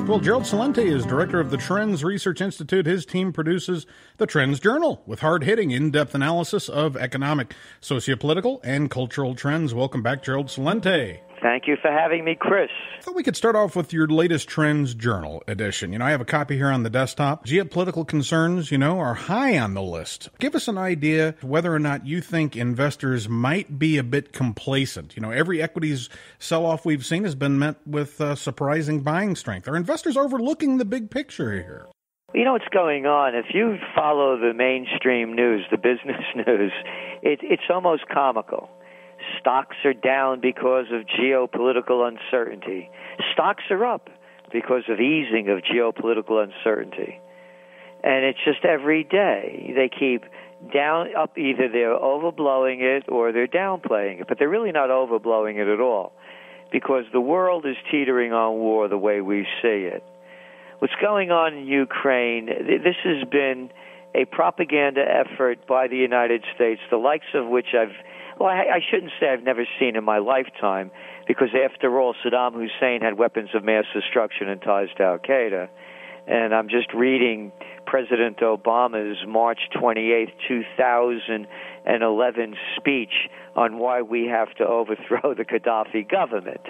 Well, Gerald Celente is director of the TrendsResearchInstitute. His team produces the TrendsJournal with hard-hitting, in-depth analysis of economic, sociopolitical, and cultural trends. Welcome back, Gerald Celente. Thank you for having me, Chris. I thought we could start off with your latest TrendsJournal edition. I have a copy here on the desktop. Geopolitical concerns, are high on the list. Give us an idea whether or not you think investors might be a bit complacent. Every equities sell-off we've seen has been met with surprising buying strength. Are investors overlooking the big picture here? You know what's going on? If you follow the mainstream news, the business news, it's almost comical. Stocks are down because of geopolitical uncertainty. Stocks are up because of easing of geopolitical uncertainty. And it's just every day they keep up. Either they're overblowing it or they're downplaying it. But they're really not overblowing it at all because the world is teetering on war the way we see it. What's going on in Ukraine, this has been a propaganda effort by the United States, the likes of which I shouldn't say I've never seen in my lifetime, because after all, Saddam Hussein had weapons of mass destruction and ties to al-Qaeda. And I'm just reading President Obama's March 28, 2011 speech on why we have to overthrow the Gaddafi government.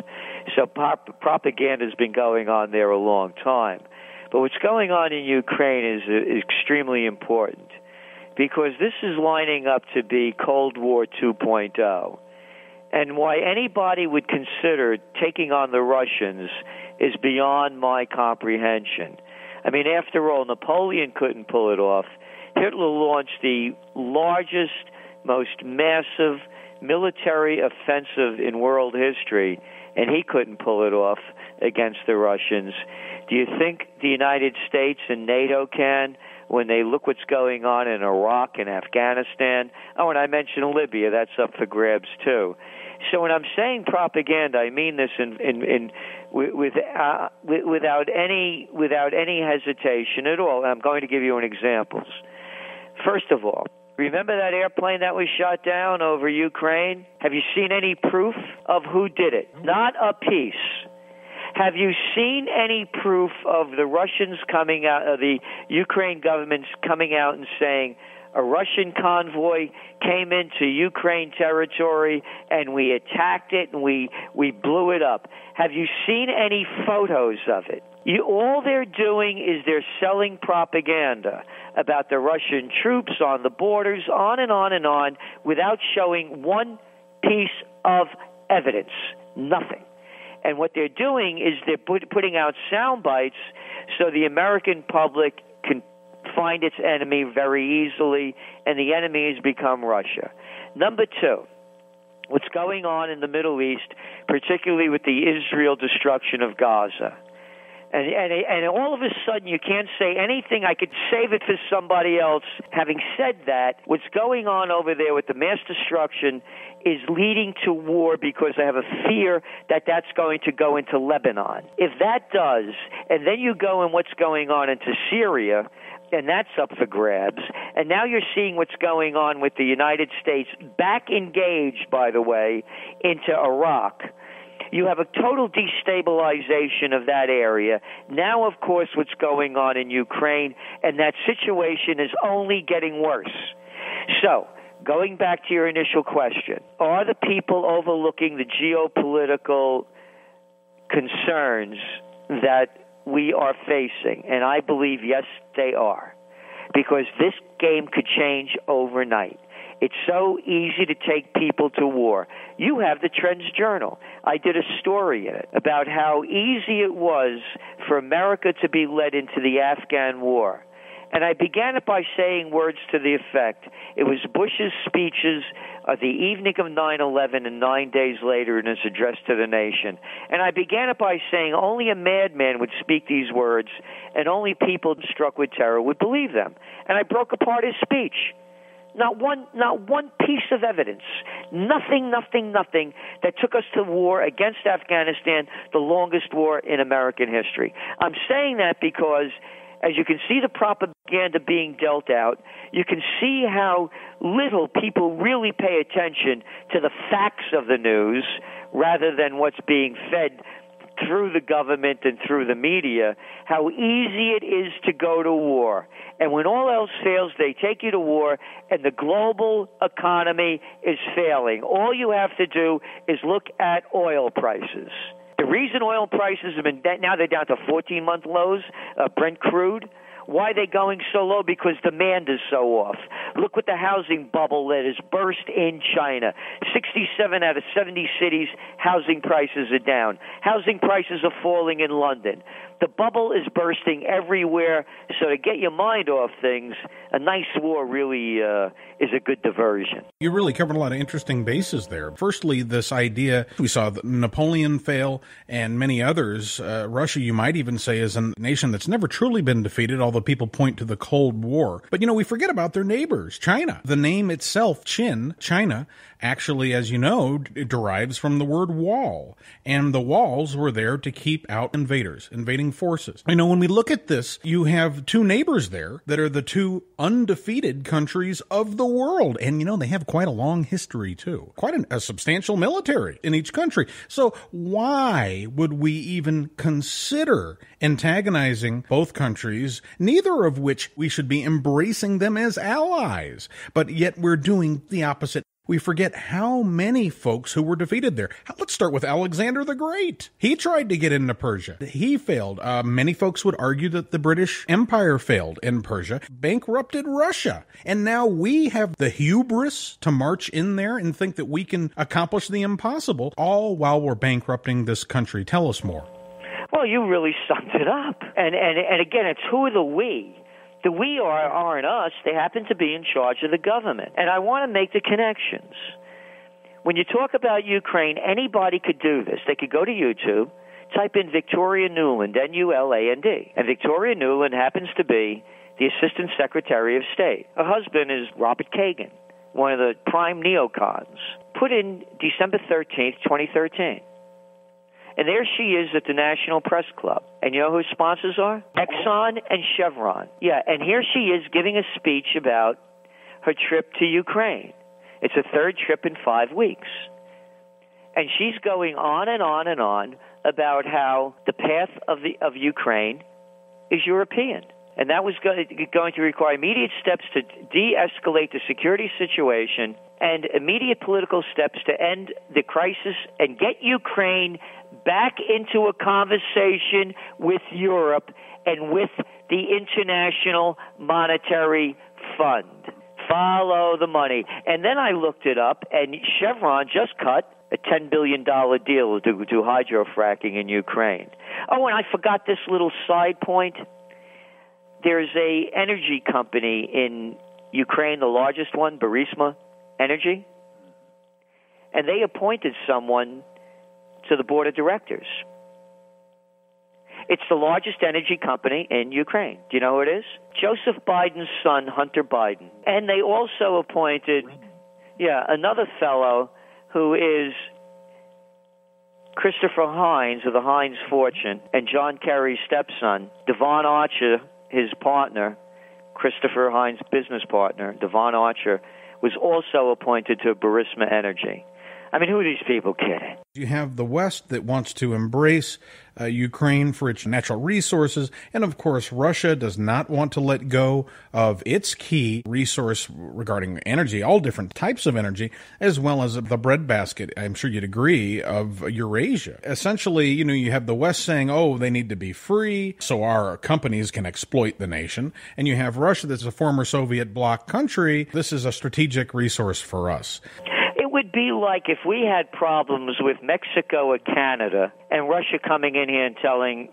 So propaganda has been going on there a long time. But what's going on in Ukraine is extremely important, because this is lining up to be Cold War 2.0. And why anybody would consider taking on the Russians is beyond my comprehension. I mean, after all, Napoleon couldn't pull it off. Hitler launched the largest, most massive military offensive in world history, and he couldn't pull it off against the Russians. Do you think the United States and NATO can, when they look what's going on in Iraq and Afghanistan? Oh, and I mentioned Libya. That's up for grabs, too. So when I'm saying propaganda, I mean this without any hesitation at all. And I'm going to give you an examples. First of all, remember that airplane that was shot down over Ukraine? Have you seen any proof of who did it? Not a piece. Have you seen any proof of the Russians coming out, the Ukraine government's coming out and saying a Russian convoy came into Ukraine territory and we attacked it and we blew it up? Have you seen any photos of it? All they're doing is they're selling propaganda about the Russian troops on the borders, on and on and on, without showing one piece of evidence. Nothing. And what they're doing is they're putting out sound bites so the American public can find its enemy very easily, and the enemy has become Russia. Number two, what's going on in the Middle East, particularly with the Israel destruction of Gaza. And all of a sudden you can't say anything. I could save it for somebody else. Having said that, what's going on over there with the mass destruction is leading to war, because I have a fear that that's going to go into Lebanon. If that does, and then you go in what's going on into Syria, and that's up for grabs, and now you're seeing what's going on with the United States back engaged, by the way, into Iraq. You have a total destabilization of that area. Now, of course, what's going on in Ukraine, and that situation is only getting worse. So, going back to your initial question, are the people overlooking the geopolitical concerns that we are facing? And I believe, yes, they are, because this game could change overnight. It's so easy to take people to war. You have the TrendsJournal. I did a story in it about how easy it was for America to be led into the Afghan war. And I began it by saying words to the effect, it was Bush's speeches the evening of 9/11 and 9 days later in his address to the nation. And I began it by saying only a madman would speak these words, and only people struck with terror would believe them. And I broke apart his speech. Not one piece of evidence. Nothing that took us to war against Afghanistan, the longest war in American history. I'm saying that because, as you can see the propaganda being dealt out, you can see how little people really pay attention to the facts of the news rather than what's being fed through the government and through the media how easy it is to go to war. And when all else fails, they take you to war, and the global economy is failing. All you have to do is look at oil prices. The reason oil prices have been now they're down to 14-month lows, Brent crude. Why are they going so low? Because demand is so off. Look what the housing bubble that has burst in China. 67 out of 70 cities, housing prices are down. Housing prices are falling in London. The bubble is bursting everywhere, so to get your mind off things, a nice war really is a good diversion. You really covered a lot of interesting bases there. Firstly, this idea, we saw Napoleon fail and many others. Russia, you might even say, is a nation that's never truly been defeated, although people point to the Cold War. But, we forget about their neighbors, China. The name itself, China, actually, as you know, it derives from the word wall. And the walls were there to keep out invading forces. When we look at this, you have two neighbors there that are the two undefeated countries of the world. And, they have quite a long history, too. Quite a substantial military in each country. So why would we even consider antagonizing both countries, neither of which we should be embracing them as allies? But yet we're doing the opposite. We forget how many folks who were defeated there. Let's start with Alexander the Great. He tried to get into Persia. He failed. Many folks would argue that the British Empire failed in Persia, bankrupted Russia. And now we have the hubris to march in there and think that we can accomplish the impossible, all while we're bankrupting this country. Tell us more. Well, you really summed it up. And again, it's who are the we? The we aren't us. They happen to be in charge of the government. And I want to make the connections. When you talk about Ukraine, anybody could do this. They could go to YouTube, type in Victoria Nuland, N-U-L-A-N-D. And Victoria Nuland happens to be the Assistant Secretary of State. Her husband is Robert Kagan, one of the prime neocons. Put in December 13th, 2013. And there she is at the National Press Club. And you know who her sponsors are? Exxon and Chevron. Yeah, and here she is giving a speech about her trip to Ukraine. It's a third trip in 5 weeks. And she's going on and on and on about how the path of Ukraine is European. And that was going to require immediate steps to de-escalate the security situation and immediate political steps to end the crisis and get Ukraine back into a conversation with Europe and with the International Monetary Fund. Follow the money. And then I looked it up, and Chevron just cut a $10 billion deal to do hydrofracking in Ukraine. Oh, and I forgot this little side point. There's a energy company in Ukraine, the largest one, Burisma Energy, and they appointed someone to the board of directors. It's the largest energy company in Ukraine. Do you know who it is? Joseph Biden's son, Hunter Biden. And they also appointed, another fellow who is Christopher Hines of the Hines Fortune, and John Kerry's stepson, Devon Archer, his partner, Christopher Hines' business partner, Devon Archer, was also appointed to Burisma Energy. I mean, who are these people kidding? You have the West that wants to embrace Ukraine for its natural resources. And, of course, Russia does not want to let go of its key resource regarding energy, all different types of energy, as well as the breadbasket, I'm sure you'd agree, of Eurasia. Essentially, you have the West saying, they need to be free so our companies can exploit the nation. And you have Russia that's a former Soviet bloc country. This is a strategic resource for us. It would be like if we had problems with Mexico or Canada and Russia coming in here and telling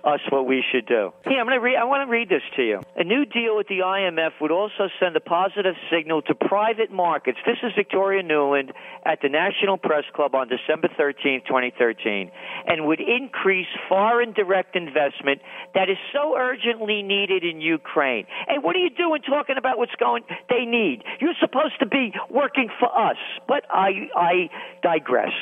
us what we should do. Here, I want to read this to you. A new deal with the IMF would also send a positive signal to private markets. This is Victoria Nuland at the National Press Club on December 13, 2013, and would increase foreign direct investment that is so urgently needed in Ukraine. Hey, what are you doing talking about they need? You're supposed to be working for us. But I digress.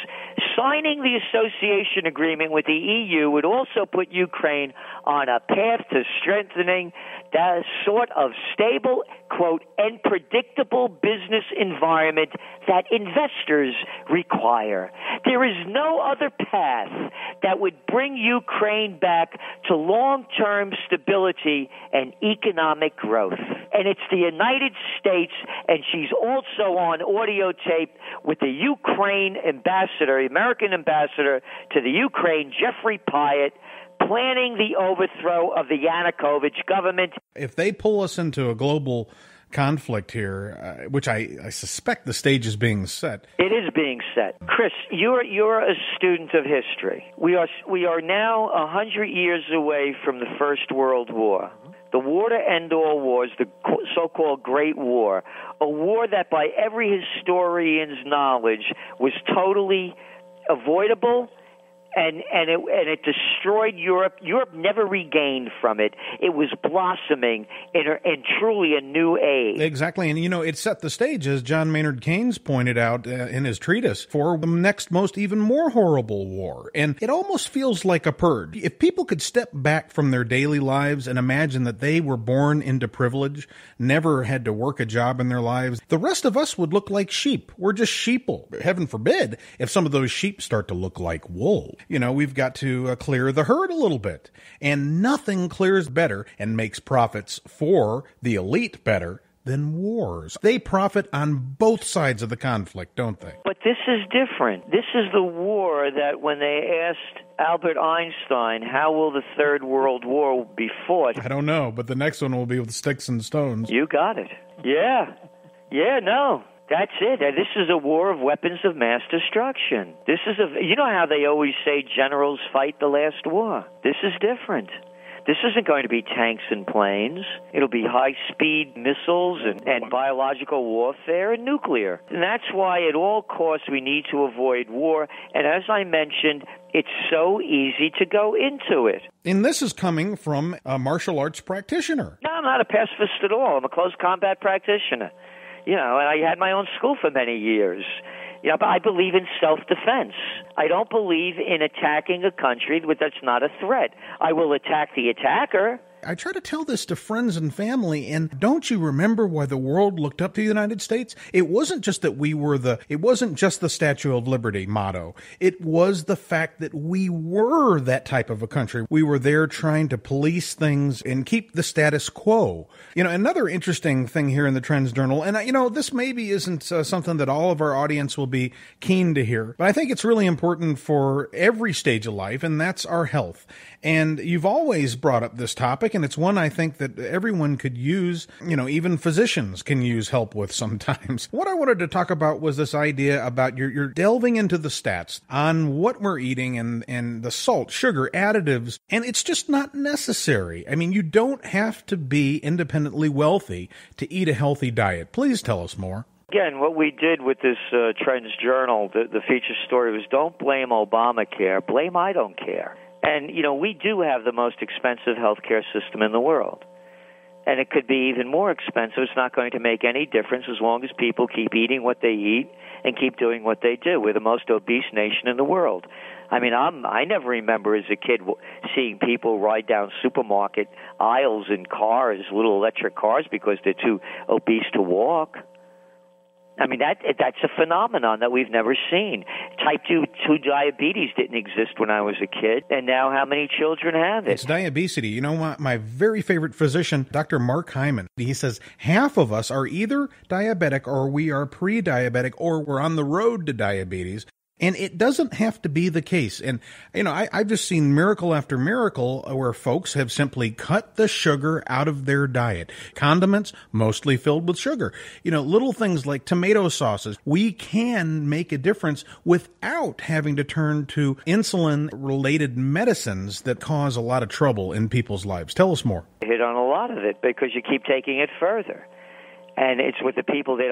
Signing the association agreement with the EU would also put Ukraine on a path to strengthening that sort of stable, quote, and predictable business environment that investors require. There is no other path that would bring Ukraine back to long-term stability and economic growth. And it's the United States, and she's also on audio tape with the Ukraine ambassador, American ambassador to the Ukraine, Jeffrey Pyatt, planning the overthrow of the Yanukovych government. If they pull us into a global conflict here, which I suspect the stage is being set. It is being set. Chris, you're a student of history. We are now 100 years away from the First World War. The war to end all wars, the so-called Great War, a war that by every historian's knowledge was totally avoidable, and it destroyed Europe. Europe never regained from it. It was blossoming in truly a new age. Exactly, and it set the stage, as John Maynard Keynes pointed out in his treatise, for the next most even more horrible war. And it almost feels like a purge. If people could step back from their daily lives and imagine that they were born into privilege, never had to work a job in their lives, the rest of us would look like sheep. We're just sheeple. Heaven forbid if some of those sheep start to look like wool. We've got to clear the herd a little bit. And nothing clears better and makes profits for the elite better than wars. They profit on both sides of the conflict, don't they? But this is different. This is the war that when they asked Albert Einstein, how will the Third World War be fought? I don't know, but the next one will be with sticks and stones. You got it. Yeah, no. That's it. This is a war of weapons of mass destruction. You know how they always say generals fight the last war? This is different. This isn't going to be tanks and planes. It'll be high-speed missiles and biological warfare and nuclear. And that's why at all costs we need to avoid war. And as I mentioned, it's so easy to go into it. And this is coming from a martial arts practitioner. No, I'm not a pacifist at all. I'm a close combat practitioner. And I had my own school for many years. But I believe in self-defense. I don't believe in attacking a country that's not a threat. I will attack the attacker. I try to tell this to friends and family, and don't you remember why the world looked up to the United States? It wasn't just that it wasn't just the Statue of Liberty motto. It was the fact that we were that type of a country. We were there trying to police things and keep the status quo. Another interesting thing here in the Trends Journal, and this maybe isn't something that all of our audience will be keen to hear, but I think it's really important for every stage of life, and that's our health. And you've always brought up this topic, and it's one I think that everyone could use, even physicians can use help with sometimes. What I wanted to talk about was this idea about you're delving into the stats on what we're eating and the salt, sugar, additives, and it's just not necessary. I mean, you don't have to be independently wealthy to eat a healthy diet. Please tell us more. Again, what we did with this Trends Journal, the feature story, was don't blame Obamacare, blame I don't care. And, we do have the most expensive healthcare system in the world. And it could be even more expensive. It's not going to make any difference as long as people keep eating what they eat and keep doing what they do. We're the most obese nation in the world. I mean, I never remember as a kid seeing people ride down supermarket aisles in cars, little electric cars, because they're too obese to walk. I mean, that's a phenomenon that we've never seen. Type 2 diabetes didn't exist when I was a kid, and now how many children have it? It's diabesity. My very favorite physician, Dr. Mark Hyman, he says half of us are either diabetic or we are pre-diabetic or we're on the road to diabetes. And it doesn't have to be the case. And, I've just seen miracle after miracle where folks have simply cut the sugar out of their diet. Condiments, mostly filled with sugar. Little things like tomato sauces. We can make a difference without having to turn to insulin-related medicines that cause a lot of trouble in people's lives. Tell us more. Hit on a lot of it because you keep taking it further. And it's with the people they